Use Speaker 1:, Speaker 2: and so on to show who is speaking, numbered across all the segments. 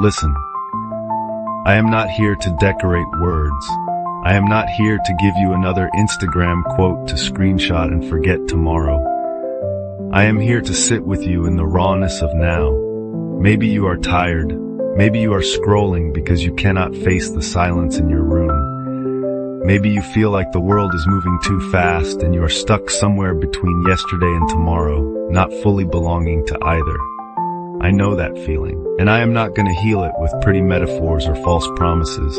Speaker 1: listen. I am not here to decorate words. I am not here to give you another Instagram quote to screenshot and forget tomorrow. I am here to sit with you in the rawness of now. Maybe you are tired. Maybe you are scrolling because you cannot face the silence in your room. Maybe you feel like the world is moving too fast and you are stuck somewhere between yesterday and tomorrow, not fully belonging to either. I know that feeling, and I am not going to heal it with pretty metaphors or false promises.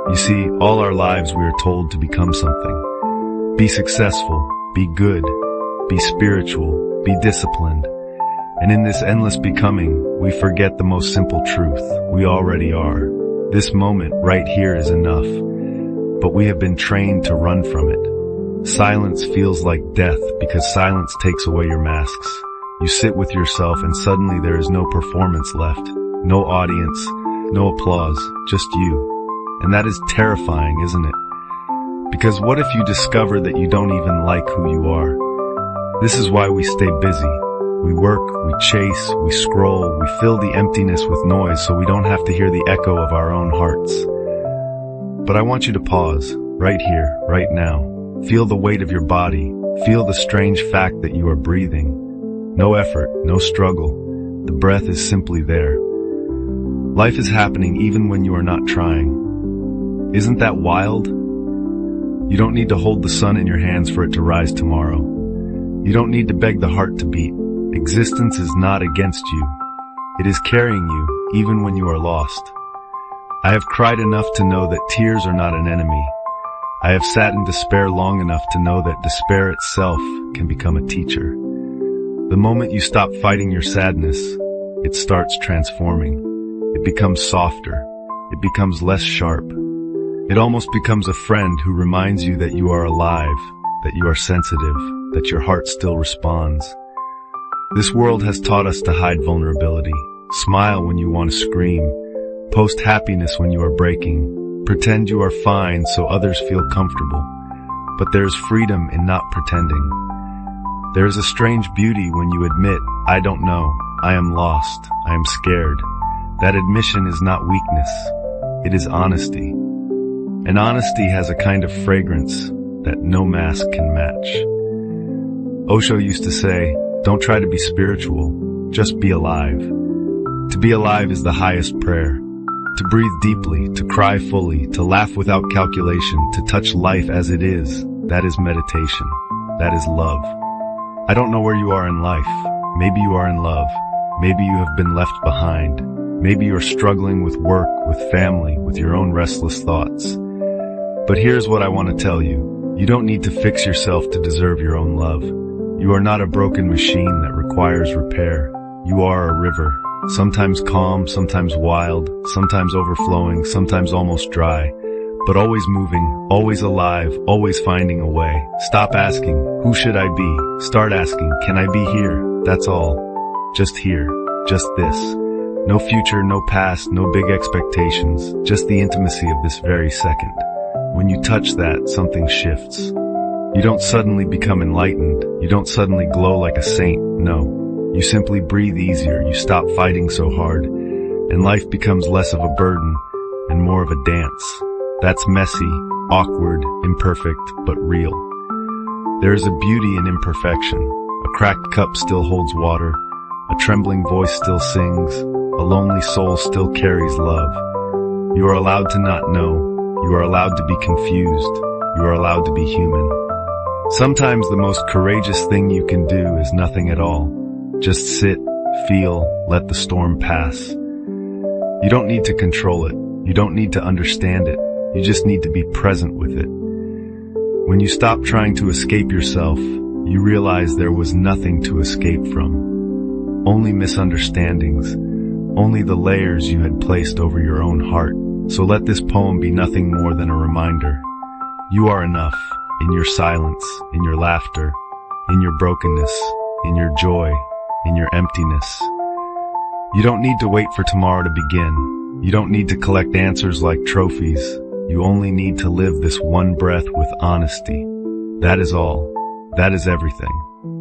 Speaker 1: You see, all our lives we are told to become something. Be successful, be good, be spiritual, be disciplined. And in this endless becoming, we forget the most simple truth. We already are. This moment right here is enough. But we have been trained to run from it. Silence feels like death because silence takes away your masks. You sit with yourself and suddenly there is no performance left. No audience, no applause, just you. And that is terrifying, isn't it? Because what if you discover that you don't even like who you are? This is why we stay busy. We work, we chase, we scroll, we fill the emptiness with noise so we don't have to hear the echo of our own hearts. But I want you to pause, right here, right now. Feel the weight of your body. Feel the strange fact that you are breathing. No effort, no struggle. The breath is simply there. Life is happening even when you are not trying. Isn't that wild? You don't need to hold the sun in your hands for it to rise tomorrow. You don't need to beg the heart to beat. Existence is not against you. It is carrying you, even when you are lost. I have cried enough to know that tears are not an enemy. I have sat in despair long enough to know that despair itself can become a teacher. The moment you stop fighting your sadness, it starts transforming. It becomes softer. It becomes less sharp. It almost becomes a friend who reminds you that you are alive, that you are sensitive, that your heart still responds. This world has taught us to hide vulnerability. Smile when you want to scream. Post happiness when you are breaking. Pretend you are fine so others feel comfortable. But there's freedom in not pretending. There is a strange beauty when you admit, I don't know, I am lost, I am scared. That admission is not weakness. It is honesty. And honesty has a kind of fragrance that no mask can match. Osho used to say, don't try to be spiritual, just be alive. To be alive is the highest prayer. To breathe deeply, to cry fully, to laugh without calculation, to touch life as it is, that is meditation. That is love. I don't know where you are in life. Maybe you are in love. Maybe you have been left behind. Maybe you're struggling with work, with family, with your own restless thoughts. But here's what I want to tell you. You don't need to fix yourself to deserve your own love. You are not a broken machine that requires repair. You are a river. Sometimes calm, sometimes wild, sometimes overflowing, sometimes almost dry. But always moving, always alive, always finding a way. Stop asking, who should I be? Start asking, can I be here? That's all. Just here. Just this. No future, no past, no big expectations. Just the intimacy of this very second. When you touch that, something shifts. You don't suddenly become enlightened. You don't suddenly glow like a saint. No. You simply breathe easier. You stop fighting so hard. And life becomes less of a burden and more of a dance. That's messy, awkward, imperfect, but real. There is a beauty in imperfection. A cracked cup still holds water. A trembling voice still sings. A lonely soul still carries love. You are allowed to not know. You are allowed to be confused. You are allowed to be human. Sometimes the most courageous thing you can do is nothing at all. Just sit, feel, let the storm pass. You don't need to control it. You don't need to understand it. You just need to be present with it. When you stop trying to escape yourself, you realize there was nothing to escape from. Only misunderstandings, only the layers you had placed over your own heart. So let this poem be nothing more than a reminder. You are enough, in your silence, in your laughter, in your brokenness, in your joy, in your emptiness. You don't need to wait for tomorrow to begin. You don't need to collect answers like trophies. You only need to live this one breath with honesty. That is all. That is everything.